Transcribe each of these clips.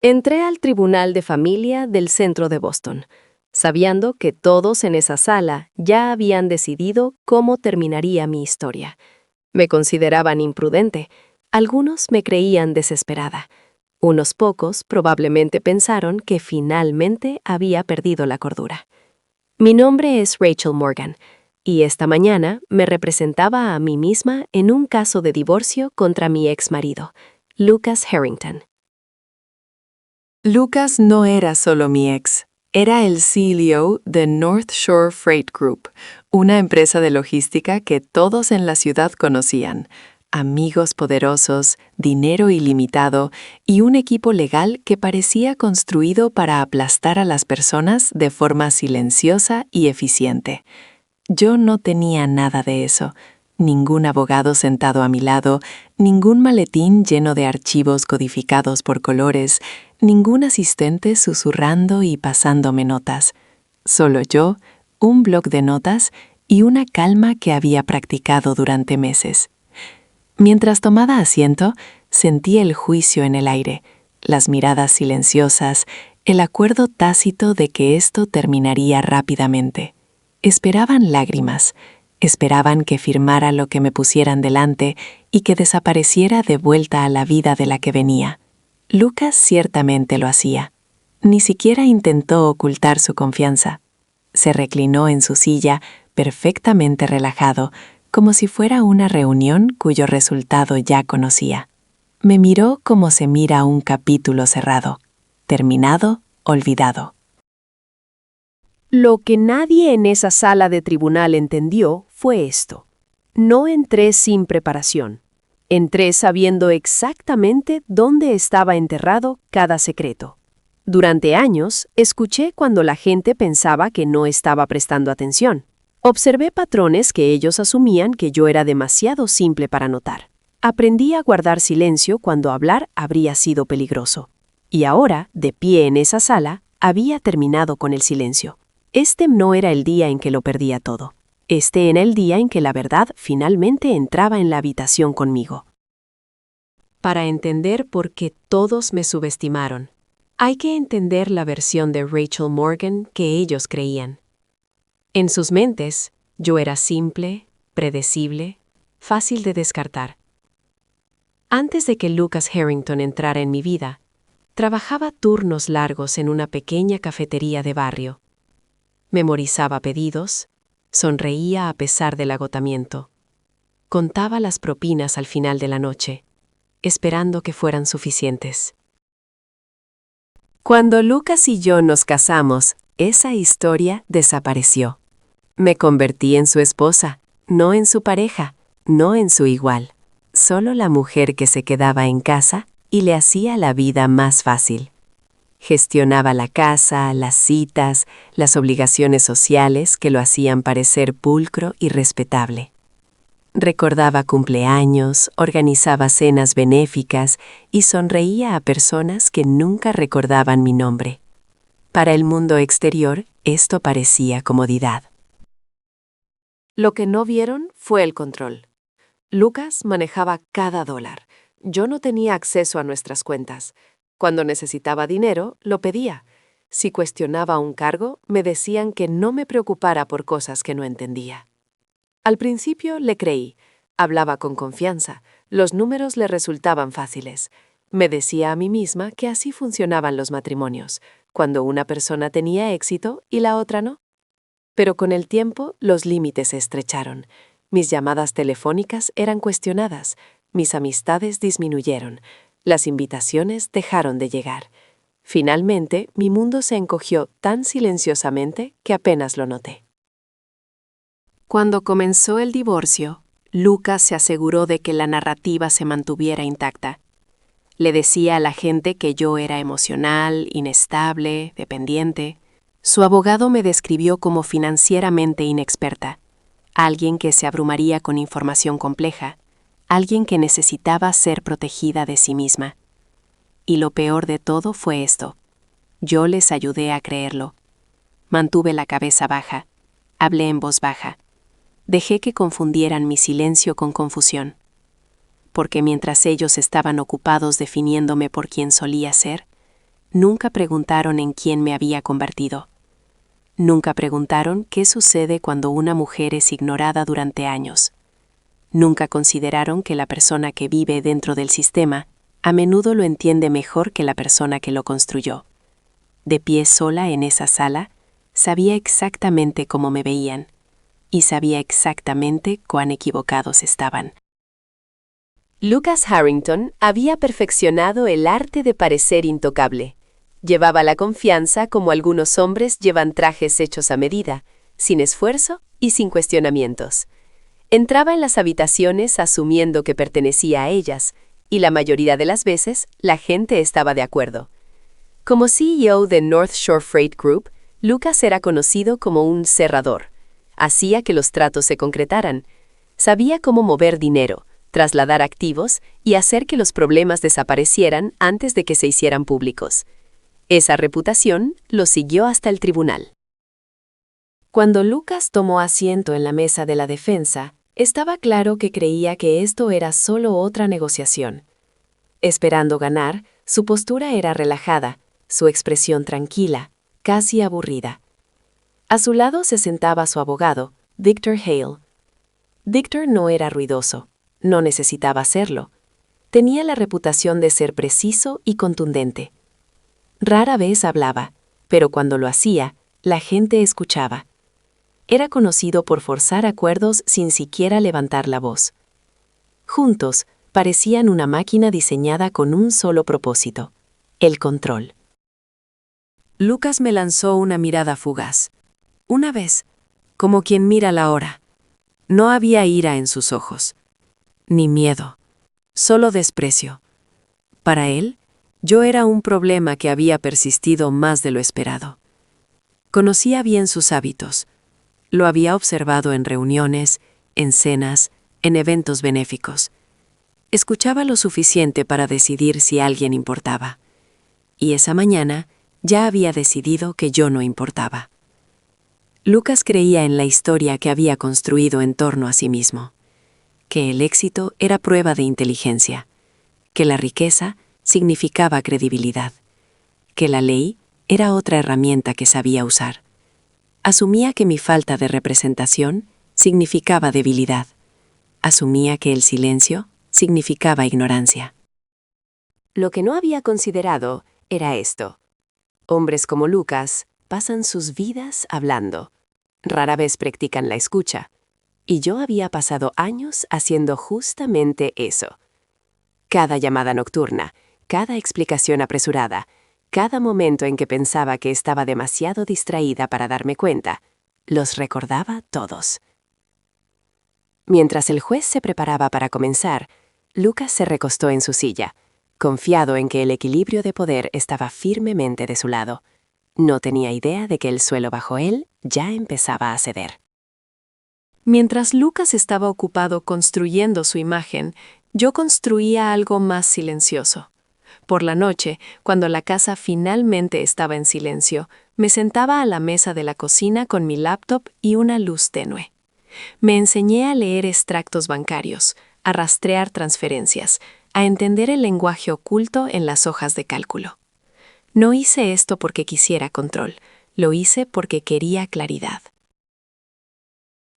Entré al Tribunal de Familia del centro de Boston, sabiendo que todos en esa sala ya habían decidido cómo terminaría mi historia. Me consideraban imprudente, algunos me creían desesperada. Unos pocos probablemente pensaron que finalmente había perdido la cordura. Mi nombre es Rachel Morgan, y esta mañana me representaba a mí misma en un caso de divorcio contra mi exmarido, Lucas Harrington. Lucas no era solo mi ex, era el CEO de North Shore Freight Group, una empresa de logística que todos en la ciudad conocían. Amigos poderosos, dinero ilimitado y un equipo legal que parecía construido para aplastar a las personas de forma silenciosa y eficiente. Yo no tenía nada de eso. Ningún abogado sentado a mi lado, ningún maletín lleno de archivos codificados por colores, ningún asistente susurrando y pasándome notas. Solo yo, un bloc de notas y una calma que había practicado durante meses. Mientras tomaba asiento, sentí el juicio en el aire, las miradas silenciosas, el acuerdo tácito de que esto terminaría rápidamente. Esperaban lágrimas. Esperaban que firmara lo que me pusieran delante y que desapareciera de vuelta a la vida de la que venía. Lucas ciertamente lo hacía. Ni siquiera intentó ocultar su confianza. Se reclinó en su silla, perfectamente relajado, como si fuera una reunión cuyo resultado ya conocía. Me miró como se mira un capítulo cerrado, terminado, olvidado. Lo que nadie en esa sala de tribunal entendió fue esto. No entré sin preparación. Entré sabiendo exactamente dónde estaba enterrado cada secreto. Durante años, escuché cuando la gente pensaba que no estaba prestando atención. Observé patrones que ellos asumían que yo era demasiado simple para notar. Aprendí a guardar silencio cuando hablar habría sido peligroso. Y ahora, de pie en esa sala, había terminado con el silencio. Este no era el día en que lo perdía todo. Este era el día en que la verdad finalmente entraba en la habitación conmigo. Para entender por qué todos me subestimaron, hay que entender la versión de Rachel Morgan que ellos creían. En sus mentes, yo era simple, predecible, fácil de descartar. Antes de que Lucas Harrington entrara en mi vida, trabajaba turnos largos en una pequeña cafetería de barrio. Memorizaba pedidos, sonreía a pesar del agotamiento. Contaba las propinas al final de la noche, esperando que fueran suficientes. Cuando Lucas y yo nos casamos, esa historia desapareció. Me convertí en su esposa, no en su pareja, no en su igual. Solo la mujer que se quedaba en casa y le hacía la vida más fácil. Gestionaba la casa, las citas, las obligaciones sociales que lo hacían parecer pulcro y respetable. Recordaba cumpleaños, organizaba cenas benéficas y sonreía a personas que nunca recordaban mi nombre. Para el mundo exterior, esto parecía comodidad. Lo que no vieron fue el control. Lucas manejaba cada dólar. Yo no tenía acceso a nuestras cuentas. Cuando necesitaba dinero, lo pedía. Si cuestionaba un cargo, me decían que no me preocupara por cosas que no entendía. Al principio le creí. Hablaba con confianza. Los números le resultaban fáciles. Me decía a mí misma que así funcionaban los matrimonios, cuando una persona tenía éxito y la otra no. Pero con el tiempo, los límites se estrecharon. Mis llamadas telefónicas eran cuestionadas. Mis amistades disminuyeron. Las invitaciones dejaron de llegar. Finalmente, mi mundo se encogió tan silenciosamente que apenas lo noté. Cuando comenzó el divorcio, Lucas se aseguró de que la narrativa se mantuviera intacta. Le decía a la gente que yo era emocional, inestable, dependiente. Su abogado me describió como financieramente inexperta, alguien que se abrumaría con información compleja, alguien que necesitaba ser protegida de sí misma. Y lo peor de todo fue esto. Yo les ayudé a creerlo. Mantuve la cabeza baja, hablé en voz baja. Dejé que confundieran mi silencio con confusión. Porque mientras ellos estaban ocupados definiéndome por quien solía ser, Nunca preguntaron en quién me había convertido. Nunca preguntaron qué sucede cuando una mujer es ignorada durante años. Nunca consideraron que la persona que vive dentro del sistema a menudo lo entiende mejor que la persona que lo construyó. De pie sola en esa sala, sabía exactamente cómo me veían y sabía exactamente cuán equivocados estaban. Lucas Harrington había perfeccionado el arte de parecer intocable. Llevaba la confianza como algunos hombres llevan trajes hechos a medida, sin esfuerzo y sin cuestionamientos. Entraba en las habitaciones asumiendo que pertenecía a ellas, y la mayoría de las veces la gente estaba de acuerdo. Como CEO de North Shore Freight Group, Lucas era conocido como un cerrador. Hacía que los tratos se concretaran. Sabía cómo mover dinero, trasladar activos y hacer que los problemas desaparecieran antes de que se hicieran públicos. Esa reputación lo siguió hasta el tribunal. Cuando Lucas tomó asiento en la mesa de la defensa, estaba claro que creía que esto era solo otra negociación. Esperando ganar, su postura era relajada, su expresión tranquila, casi aburrida. A su lado se sentaba su abogado, Victor Hale. Victor no era ruidoso, no necesitaba serlo. Tenía la reputación de ser preciso y contundente. Rara vez hablaba, pero cuando lo hacía, la gente escuchaba. Era conocido por forzar acuerdos sin siquiera levantar la voz. Juntos, parecían una máquina diseñada con un solo propósito: el control. Lucas me lanzó una mirada fugaz. Una vez, como quien mira la hora. No había ira en sus ojos, ni miedo, solo desprecio. Para él, yo era un problema que había persistido más de lo esperado. Conocía bien sus hábitos. Lo había observado en reuniones, en cenas, en eventos benéficos. Escuchaba lo suficiente para decidir si alguien importaba. Y esa mañana ya había decidido que yo no importaba. Lucas creía en la historia que había construido en torno a sí mismo, que el éxito era prueba de inteligencia, que la riqueza significaba credibilidad, que la ley era otra herramienta que sabía usar. Asumía que mi falta de representación significaba debilidad. Asumía que el silencio significaba ignorancia. Lo que no había considerado era esto. Hombres como Lucas pasan sus vidas hablando. Rara vez practican la escucha. Y yo había pasado años haciendo justamente eso. Cada llamada nocturna, cada explicación apresurada, cada momento en que pensaba que estaba demasiado distraída para darme cuenta, los recordaba todos. Mientras el juez se preparaba para comenzar, Lucas se recostó en su silla, confiado en que el equilibrio de poder estaba firmemente de su lado. No tenía idea de que el suelo bajo él ya empezaba a ceder. Mientras Lucas estaba ocupado construyendo su imagen, yo construía algo más silencioso. Por la noche, cuando la casa finalmente estaba en silencio, me sentaba a la mesa de la cocina con mi laptop y una luz tenue. Me enseñé a leer extractos bancarios, a rastrear transferencias, a entender el lenguaje oculto en las hojas de cálculo. No hice esto porque quisiera control, lo hice porque quería claridad.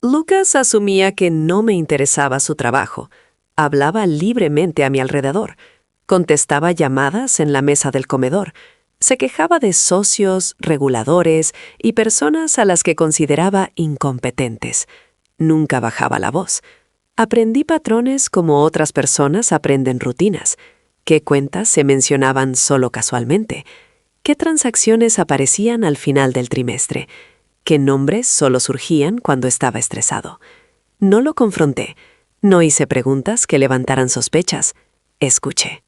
Lucas asumía que no me interesaba su trabajo. Hablaba libremente a mi alrededor. Contestaba llamadas en la mesa del comedor. Se quejaba de socios, reguladores y personas a las que consideraba incompetentes. Nunca bajaba la voz. Aprendí patrones como otras personas aprenden rutinas. ¿Qué cuentas se mencionaban solo casualmente? ¿Qué transacciones aparecían al final del trimestre? ¿Qué nombres solo surgían cuando estaba estresado? No lo confronté. No hice preguntas que levantaran sospechas. Escuché.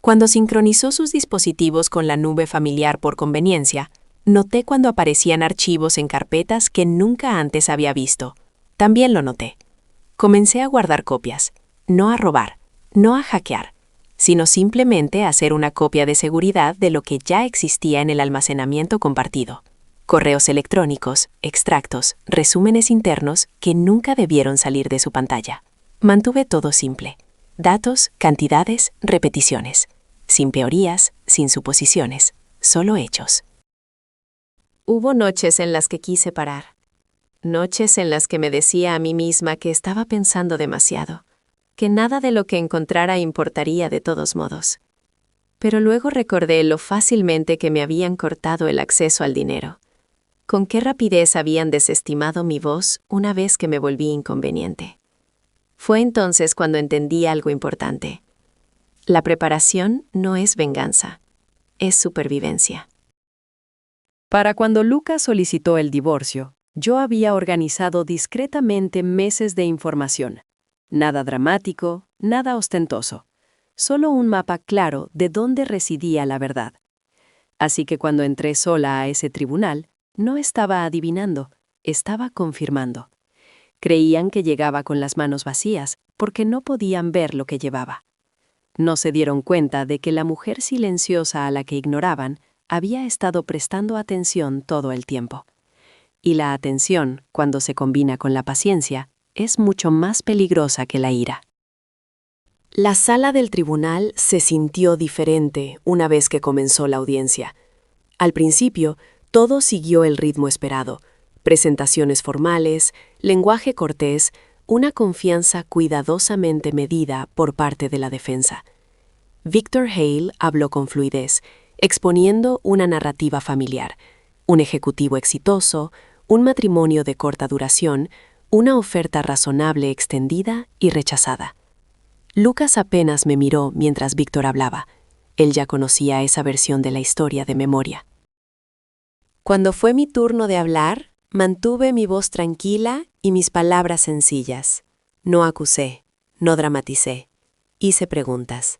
Cuando sincronizó sus dispositivos con la nube familiar por conveniencia, noté cuando aparecían archivos en carpetas que nunca antes había visto. También lo noté. Comencé a guardar copias, no a robar, no a hackear, sino simplemente a hacer una copia de seguridad de lo que ya existía en el almacenamiento compartido. Correos electrónicos, extractos, resúmenes internos que nunca debieron salir de su pantalla. Mantuve todo simple. Datos, cantidades, repeticiones. Sin peorías, sin suposiciones, solo hechos. Hubo noches en las que quise parar. Noches en las que me decía a mí misma que estaba pensando demasiado, que nada de lo que encontrara importaría de todos modos. Pero luego recordé lo fácilmente que me habían cortado el acceso al dinero. Con qué rapidez habían desestimado mi voz una vez que me volví inconveniente. Fue entonces cuando entendí algo importante. La preparación no es venganza, es supervivencia. Para cuando Lucas solicitó el divorcio, yo había organizado discretamente meses de información. Nada dramático, nada ostentoso. Solo un mapa claro de dónde residía la verdad. Así que cuando entré sola a ese tribunal, no estaba adivinando, estaba confirmando. Creían que llegaba con las manos vacías porque no podían ver lo que llevaba. No se dieron cuenta de que la mujer silenciosa a la que ignoraban había estado prestando atención todo el tiempo. Y la atención, cuando se combina con la paciencia, es mucho más peligrosa que la ira. La sala del tribunal se sintió diferente una vez que comenzó la audiencia. Al principio, todo siguió el ritmo esperado. Presentaciones formales, lenguaje cortés, una confianza cuidadosamente medida por parte de la defensa. Victor Hale habló con fluidez, exponiendo una narrativa familiar, un ejecutivo exitoso, un matrimonio de corta duración, una oferta razonable extendida y rechazada. Lucas apenas me miró mientras Víctor hablaba. Él ya conocía esa versión de la historia de memoria. Cuando fue mi turno de hablar, mantuve mi voz tranquila y mis palabras sencillas. No acusé, no dramaticé. Hice preguntas.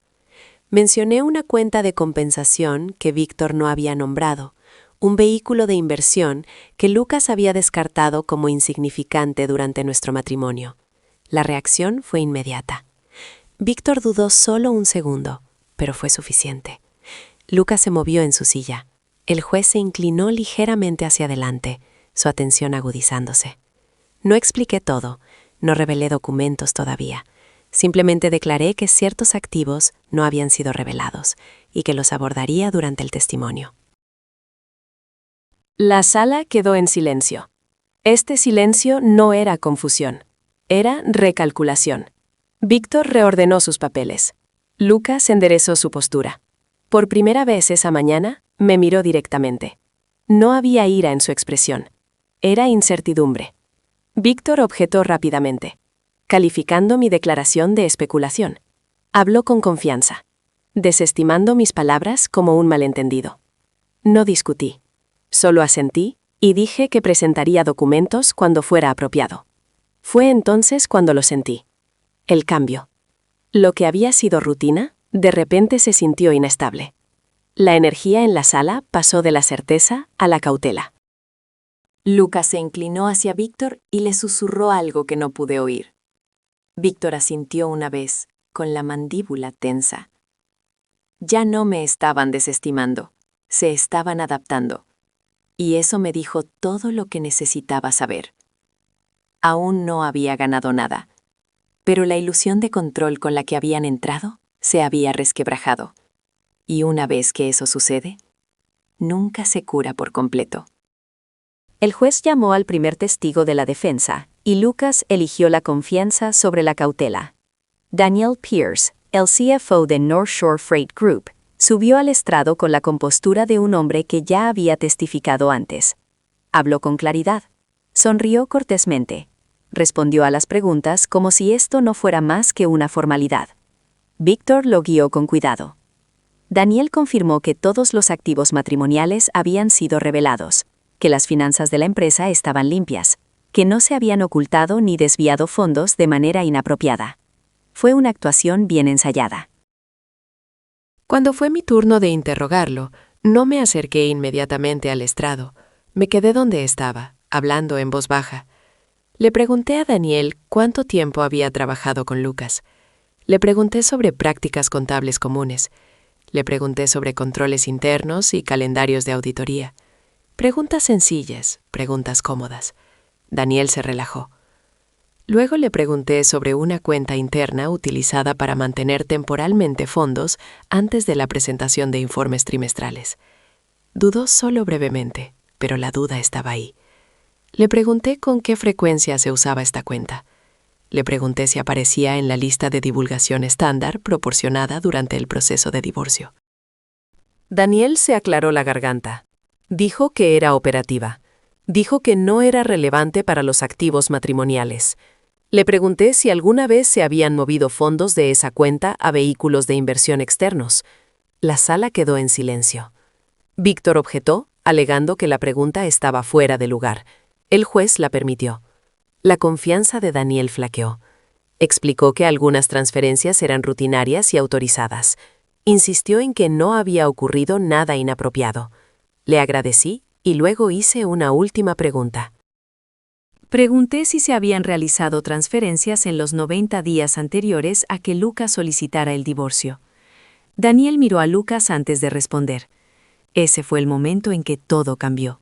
Mencioné una cuenta de compensación que Víctor no había nombrado, un vehículo de inversión que Lucas había descartado como insignificante durante nuestro matrimonio. La reacción fue inmediata. Víctor dudó solo un segundo, pero fue suficiente. Lucas se movió en su silla. El juez se inclinó ligeramente hacia adelante, su atención agudizándose. No expliqué todo, no revelé documentos todavía. Simplemente declaré que ciertos activos no habían sido revelados y que los abordaría durante el testimonio. La sala quedó en silencio. Este silencio no era confusión, era recalculación. Víctor reordenó sus papeles. Lucas enderezó su postura. Por primera vez esa mañana, me miró directamente. No había ira en su expresión. Era incertidumbre. Víctor objetó rápidamente, calificando mi declaración de especulación. Habló con confianza, desestimando mis palabras como un malentendido. No discutí. Solo asentí y dije que presentaría documentos cuando fuera apropiado. Fue entonces cuando lo sentí. El cambio. Lo que había sido rutina, de repente se sintió inestable. La energía en la sala pasó de la certeza a la cautela. Lucas se inclinó hacia Víctor y le susurró algo que no pude oír. Víctor asintió una vez, con la mandíbula tensa. Ya no me estaban desestimando, se estaban adaptando. Y eso me dijo todo lo que necesitaba saber. Aún no había ganado nada, pero la ilusión de control con la que habían entrado se había resquebrajado. Y una vez que eso sucede, nunca se cura por completo. El juez llamó al primer testigo de la defensa, y Lucas eligió la confianza sobre la cautela. Daniel Pierce, el CFO de North Shore Freight Group, subió al estrado con la compostura de un hombre que ya había testificado antes. Habló con claridad. Sonrió cortésmente. Respondió a las preguntas como si esto no fuera más que una formalidad. Víctor lo guió con cuidado. Daniel confirmó que todos los activos matrimoniales habían sido revelados, que las finanzas de la empresa estaban limpias, que no se habían ocultado ni desviado fondos de manera inapropiada. Fue una actuación bien ensayada. Cuando fue mi turno de interrogarlo, no me acerqué inmediatamente al estrado. Me quedé donde estaba, hablando en voz baja. Le pregunté a Daniel cuánto tiempo había trabajado con Lucas. Le pregunté sobre prácticas contables comunes. Le pregunté sobre controles internos y calendarios de auditoría. Preguntas sencillas, preguntas cómodas. Daniel se relajó. Luego le pregunté sobre una cuenta interna utilizada para mantener temporalmente fondos antes de la presentación de informes trimestrales. Dudó solo brevemente, pero la duda estaba ahí. Le pregunté con qué frecuencia se usaba esta cuenta. Le pregunté si aparecía en la lista de divulgación estándar proporcionada durante el proceso de divorcio. Daniel se aclaró la garganta. Dijo que era operativa. Dijo que no era relevante para los activos matrimoniales. Le pregunté si alguna vez se habían movido fondos de esa cuenta a vehículos de inversión externos. La sala quedó en silencio. Víctor objetó, alegando que la pregunta estaba fuera de lugar. El juez la permitió. La confianza de Daniel flaqueó. Explicó que algunas transferencias eran rutinarias y autorizadas. Insistió en que no había ocurrido nada inapropiado. Le agradecí y luego hice una última pregunta. Pregunté si se habían realizado transferencias en los 90 días anteriores a que Lucas solicitara el divorcio. Daniel miró a Lucas antes de responder. Ese fue el momento en que todo cambió.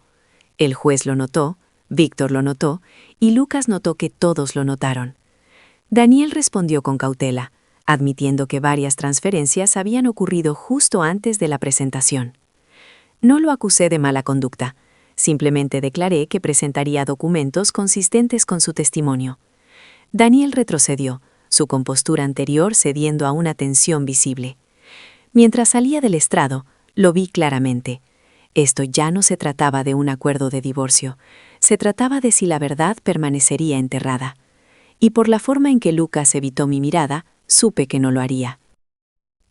El juez lo notó, Víctor lo notó, y Lucas notó que todos lo notaron. Daniel respondió con cautela, admitiendo que varias transferencias habían ocurrido justo antes de la presentación. No lo acusé de mala conducta. Simplemente declaré que presentaría documentos consistentes con su testimonio. Daniel retrocedió, su compostura anterior cediendo a una tensión visible. Mientras salía del estrado, lo vi claramente. Esto ya no se trataba de un acuerdo de divorcio, se trataba de si la verdad permanecería enterrada. Y por la forma en que Lucas evitó mi mirada, supe que no lo haría.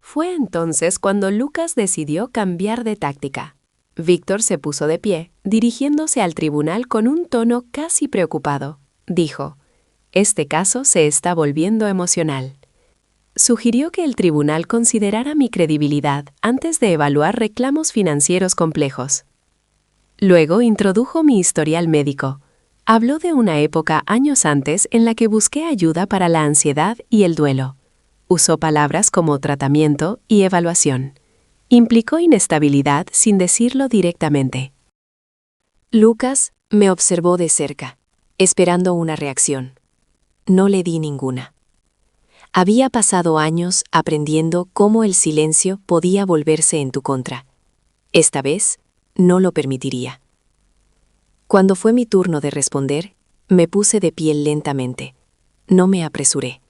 Fue entonces cuando Lucas decidió cambiar de táctica. Víctor se puso de pie, dirigiéndose al tribunal con un tono casi preocupado. Dijo: «Este caso se está volviendo emocional». Sugirió que el tribunal considerara mi credibilidad antes de evaluar reclamos financieros complejos. Luego introdujo mi historial médico. Habló de una época años antes en la que busqué ayuda para la ansiedad y el duelo. Usó palabras como tratamiento y evaluación. Implicó inestabilidad sin decirlo directamente. Lucas me observó de cerca, esperando una reacción. No le di ninguna. Había pasado años aprendiendo cómo el silencio podía volverse en tu contra. Esta vez, no lo permitiría. Cuando fue mi turno de responder, me puse de pie lentamente. No me apresuré.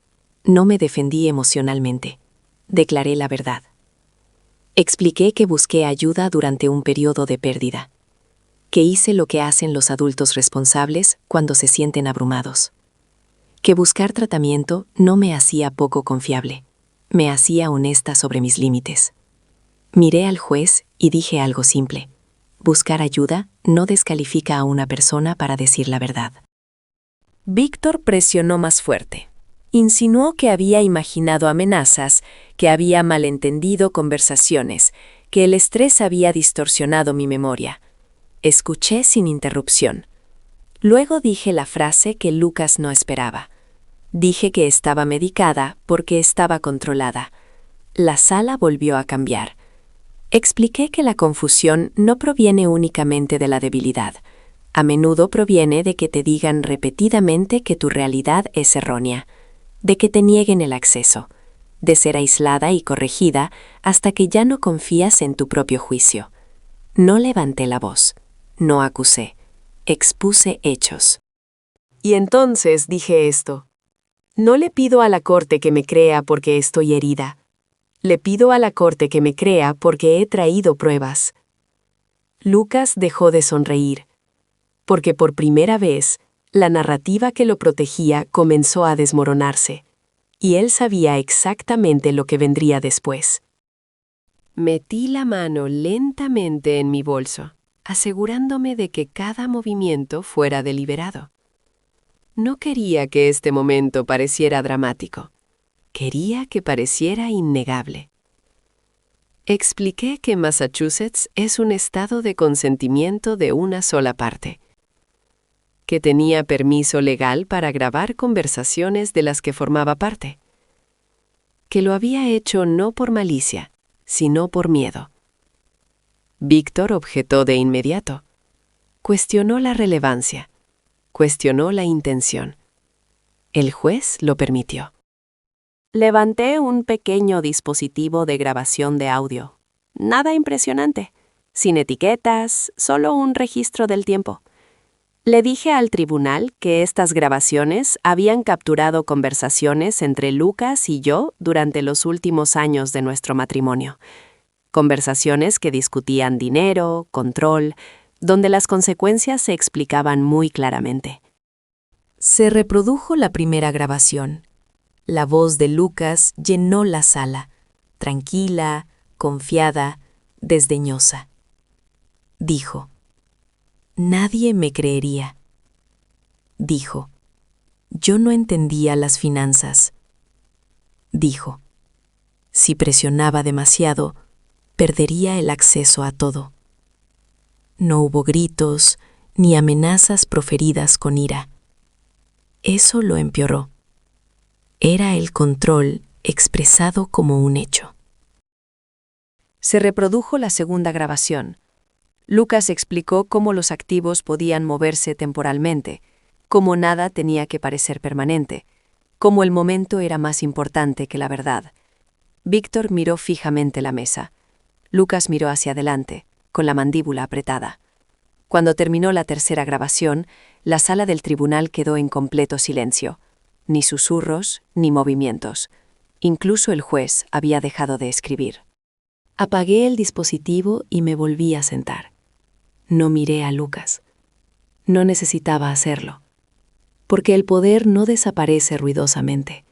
No me defendí emocionalmente. Declaré la verdad. Expliqué que busqué ayuda durante un periodo de pérdida, que hice lo que hacen los adultos responsables cuando se sienten abrumados, que buscar tratamiento no me hacía poco confiable, me hacía honesta sobre mis límites. Miré al juez y dije algo simple: buscar ayuda no descalifica a una persona para decir la verdad. Víctor presionó más fuerte. Insinuó que había imaginado amenazas, que había malentendido conversaciones, que el estrés había distorsionado mi memoria. Escuché sin interrupción. Luego dije la frase que Lucas no esperaba. Dije que estaba medicada porque estaba controlada. La sala volvió a cambiar. Expliqué que la confusión no proviene únicamente de la debilidad. A menudo proviene de que te digan repetidamente que tu realidad es errónea, de que te nieguen el acceso, de ser aislada y corregida hasta que ya no confías en tu propio juicio. No levanté la voz, no acusé, expuse hechos. Y entonces dije esto: no le pido a la corte que me crea porque estoy herida. Le pido a la corte que me crea porque he traído pruebas. Lucas dejó de sonreír, porque por primera vez, la narrativa que lo protegía comenzó a desmoronarse, y él sabía exactamente lo que vendría después. Metí la mano lentamente en mi bolso, asegurándome de que cada movimiento fuera deliberado. No quería que este momento pareciera dramático. Quería que pareciera innegable. Expliqué que Massachusetts es un estado de consentimiento de una sola parte, que tenía permiso legal para grabar conversaciones de las que formaba parte, que lo había hecho no por malicia, sino por miedo. Víctor objetó de inmediato. Cuestionó la relevancia, cuestionó la intención. El juez lo permitió. Levanté un pequeño dispositivo de grabación de audio. Nada impresionante. Sin etiquetas, solo un registro del tiempo. Le dije al tribunal que estas grabaciones habían capturado conversaciones entre Lucas y yo durante los últimos años de nuestro matrimonio. Conversaciones que discutían dinero, control, donde las consecuencias se explicaban muy claramente. Se reprodujo la primera grabación. La voz de Lucas llenó la sala, tranquila, confiada, desdeñosa. Dijo: «Nadie me creería». Dijo: «Yo no entendía las finanzas». Dijo: «Si presionaba demasiado, perdería el acceso a todo». No hubo gritos ni amenazas proferidas con ira. Eso lo empeoró. Era el control expresado como un hecho. Se reprodujo la segunda grabación. Lucas explicó cómo los activos podían moverse temporalmente, cómo nada tenía que parecer permanente, cómo el momento era más importante que la verdad. Víctor miró fijamente la mesa. Lucas miró hacia adelante, con la mandíbula apretada. Cuando terminó la tercera grabación, la sala del tribunal quedó en completo silencio. Ni susurros, ni movimientos. Incluso el juez había dejado de escribir. Apagué el dispositivo y me volví a sentar. No miré a Lucas. No necesitaba hacerlo, porque el poder no desaparece ruidosamente.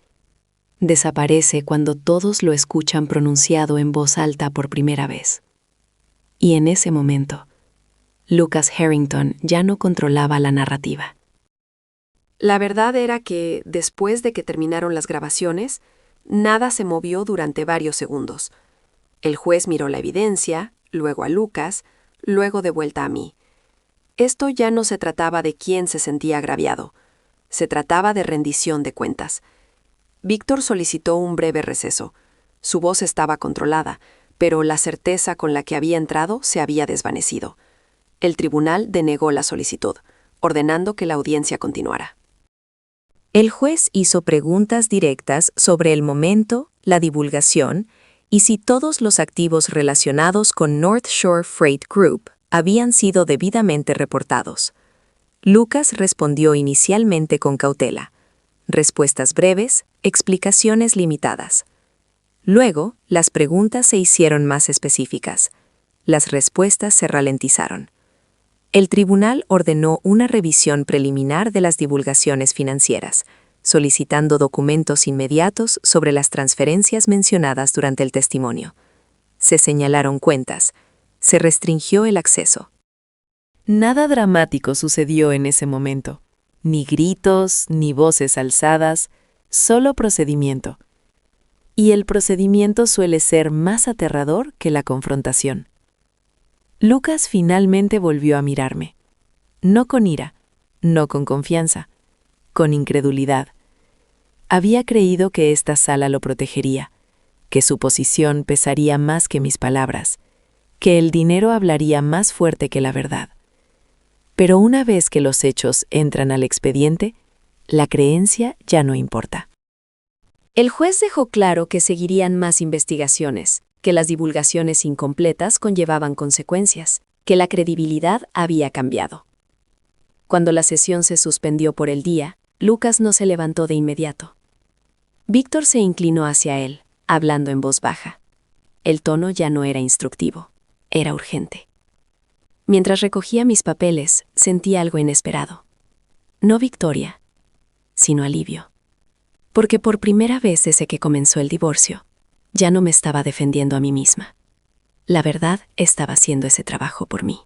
Desaparece cuando todos lo escuchan pronunciado en voz alta por primera vez. Y en ese momento, Lucas Harrington ya no controlaba la narrativa. La verdad era que, después de que terminaron las grabaciones, nada se movió durante varios segundos. El juez miró la evidencia, luego a Lucas, luego de vuelta a mí. Esto ya no se trataba de quién se sentía agraviado. Se trataba de rendición de cuentas. Víctor solicitó un breve receso. Su voz estaba controlada, pero la certeza con la que había entrado se había desvanecido. El tribunal denegó la solicitud, ordenando que la audiencia continuara. El juez hizo preguntas directas sobre el momento, la divulgación y si todos los activos relacionados con North Shore Freight Group habían sido debidamente reportados. Lucas respondió inicialmente con cautela. Respuestas breves, explicaciones limitadas. Luego, las preguntas se hicieron más específicas. Las respuestas se ralentizaron. El tribunal ordenó una revisión preliminar de las divulgaciones financieras, solicitando documentos inmediatos sobre las transferencias mencionadas durante el testimonio. Se señalaron cuentas. Se restringió el acceso. Nada dramático sucedió en ese momento. Ni gritos, ni voces alzadas, solo procedimiento. Y el procedimiento suele ser más aterrador que la confrontación. Lucas finalmente volvió a mirarme. No con ira, no con confianza, con incredulidad. Había creído que esta sala lo protegería, que su posición pesaría más que mis palabras, que el dinero hablaría más fuerte que la verdad. Pero una vez que los hechos entran al expediente, la creencia ya no importa. El juez dejó claro que seguirían más investigaciones, que las divulgaciones incompletas conllevaban consecuencias, que la credibilidad había cambiado. Cuando la sesión se suspendió por el día, Lucas no se levantó de inmediato. Víctor se inclinó hacia él, hablando en voz baja. El tono ya no era instructivo, era urgente. Mientras recogía mis papeles, sentí algo inesperado. No victoria, sino alivio. Porque por primera vez desde que comenzó el divorcio, ya no me estaba defendiendo a mí misma. La verdad estaba haciendo ese trabajo por mí.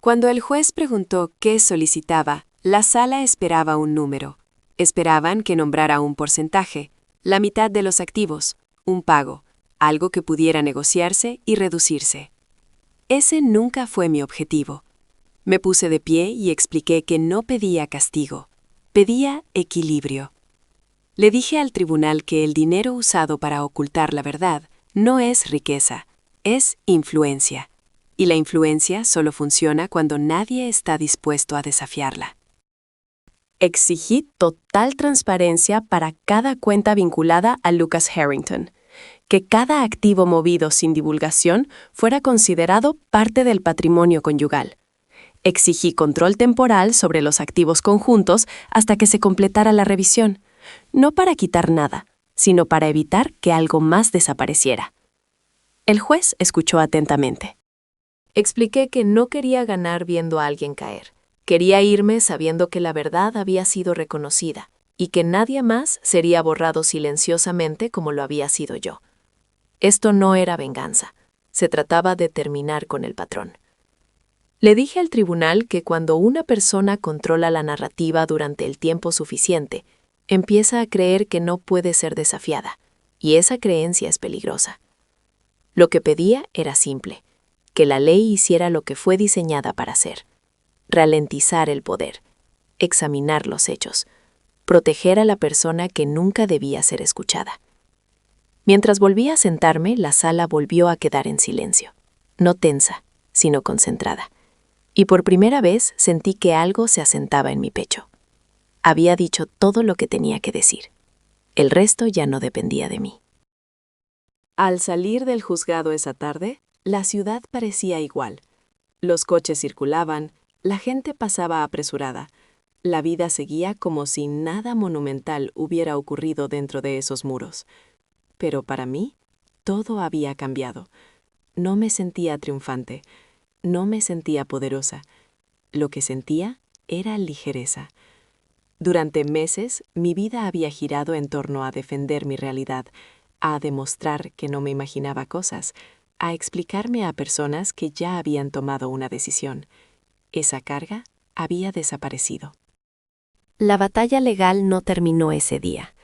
Cuando el juez preguntó qué solicitaba, la sala esperaba un número. Esperaban que nombrara un porcentaje, la mitad de los activos, un pago, algo que pudiera negociarse y reducirse. Ese nunca fue mi objetivo. Me puse de pie y expliqué que no pedía castigo, pedía equilibrio. Le dije al tribunal que el dinero usado para ocultar la verdad no es riqueza, es influencia. Y la influencia solo funciona cuando nadie está dispuesto a desafiarla. Exigí total transparencia para cada cuenta vinculada a Lucas Harrington, que cada activo movido sin divulgación fuera considerado parte del patrimonio conyugal. Exigí control temporal sobre los activos conjuntos hasta que se completara la revisión, no para quitar nada, sino para evitar que algo más desapareciera. El juez escuchó atentamente. Expliqué que no quería ganar viendo a alguien caer. Quería irme sabiendo que la verdad había sido reconocida y que nadie más sería borrado silenciosamente como lo había sido yo. Esto no era venganza. Se trataba de terminar con el patrón. Le dije al tribunal que cuando una persona controla la narrativa durante el tiempo suficiente, empieza a creer que no puede ser desafiada, y esa creencia es peligrosa. Lo que pedía era simple, que la ley hiciera lo que fue diseñada para hacer: ralentizar el poder, examinar los hechos, proteger a la persona que nunca debía ser escuchada. Mientras volvía a sentarme, la sala volvió a quedar en silencio, no tensa, sino concentrada. Y por primera vez sentí que algo se asentaba en mi pecho. Había dicho todo lo que tenía que decir. El resto ya no dependía de mí. Al salir del juzgado esa tarde, la ciudad parecía igual. Los coches circulaban, la gente pasaba apresurada. La vida seguía como si nada monumental hubiera ocurrido dentro de esos muros. Pero para mí, todo había cambiado. No me sentía triunfante. No me sentía poderosa. Lo que sentía era ligereza. Durante meses, mi vida había girado en torno a defender mi realidad, a demostrar que no me imaginaba cosas, a explicarme a personas que ya habían tomado una decisión. Esa carga había desaparecido. La batalla legal no terminó ese día.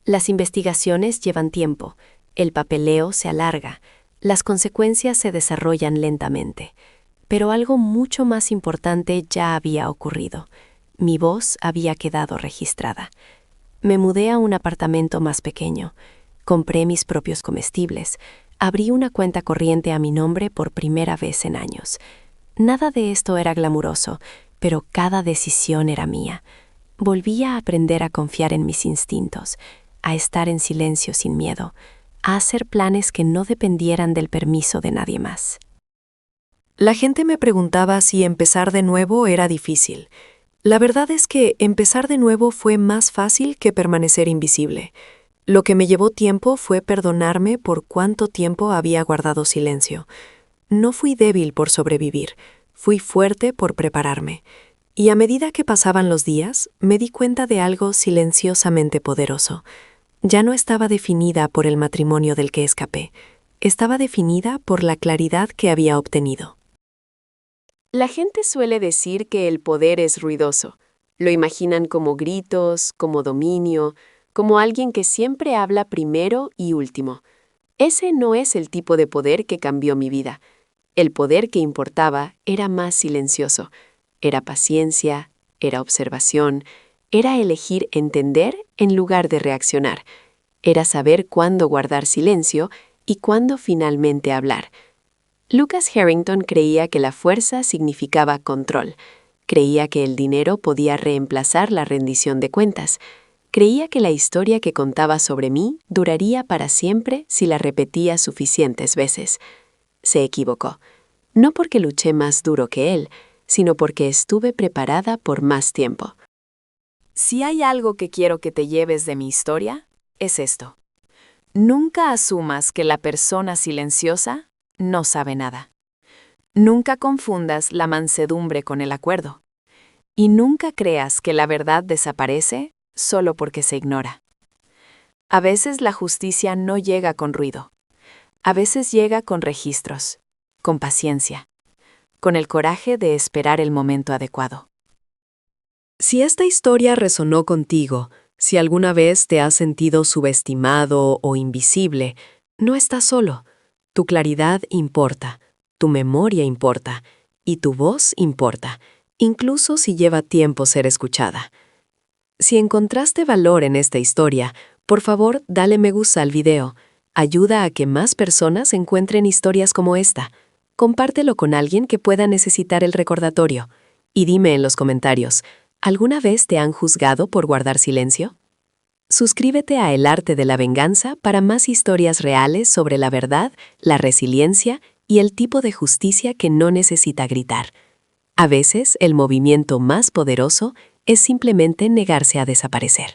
Las investigaciones llevan tiempo, el papeleo se alarga, las consecuencias se desarrollan lentamente. Pero algo mucho más importante ya había ocurrido. Mi voz había quedado registrada. Me mudé a un apartamento más pequeño. Compré mis propios comestibles. Abrí una cuenta corriente a mi nombre por primera vez en años. Nada de esto era glamuroso, pero cada decisión era mía. Volví a aprender a confiar en mis instintos, a estar en silencio sin miedo, a hacer planes que no dependieran del permiso de nadie más. La gente me preguntaba si empezar de nuevo era difícil. La verdad es que empezar de nuevo fue más fácil que permanecer invisible. Lo que me llevó tiempo fue perdonarme por cuánto tiempo había guardado silencio. No fui débil por sobrevivir, fui fuerte por prepararme. Y a medida que pasaban los días, me di cuenta de algo silenciosamente poderoso. Ya no estaba definida por el matrimonio del que escapé. Estaba definida por la claridad que había obtenido. La gente suele decir que el poder es ruidoso. Lo imaginan como gritos, como dominio, como alguien que siempre habla primero y último. Ese no es el tipo de poder que cambió mi vida. El poder que importaba era más silencioso. Era paciencia, era observación, era elegir entender en lugar de reaccionar. Era saber cuándo guardar silencio y cuándo finalmente hablar. Lucas Harrington creía que la fuerza significaba control. Creía que el dinero podía reemplazar la rendición de cuentas. Creía que la historia que contaba sobre mí duraría para siempre si la repetía suficientes veces. Se equivocó. No porque luché más duro que él, sino porque estuve preparada por más tiempo. Si hay algo que quiero que te lleves de mi historia, es esto. Nunca asumas que la persona silenciosa no sabe nada. Nunca confundas la mansedumbre con el acuerdo. Y nunca creas que la verdad desaparece solo porque se ignora. A veces la justicia no llega con ruido. A veces llega con registros, con paciencia, con el coraje de esperar el momento adecuado. Si esta historia resonó contigo, si alguna vez te has sentido subestimado o invisible, no estás solo. Tu claridad importa, tu memoria importa y tu voz importa, incluso si lleva tiempo ser escuchada. Si encontraste valor en esta historia, por favor, dale me gusta al video. Ayuda a que más personas encuentren historias como esta. Compártelo con alguien que pueda necesitar el recordatorio. Y dime en los comentarios, ¿Alguna vez te han juzgado por guardar silencio? Suscríbete a El Arte de la Venganza para más historias reales sobre la verdad, la resiliencia y el tipo de justicia que no necesita gritar. A veces, el movimiento más poderoso es simplemente negarse a desaparecer.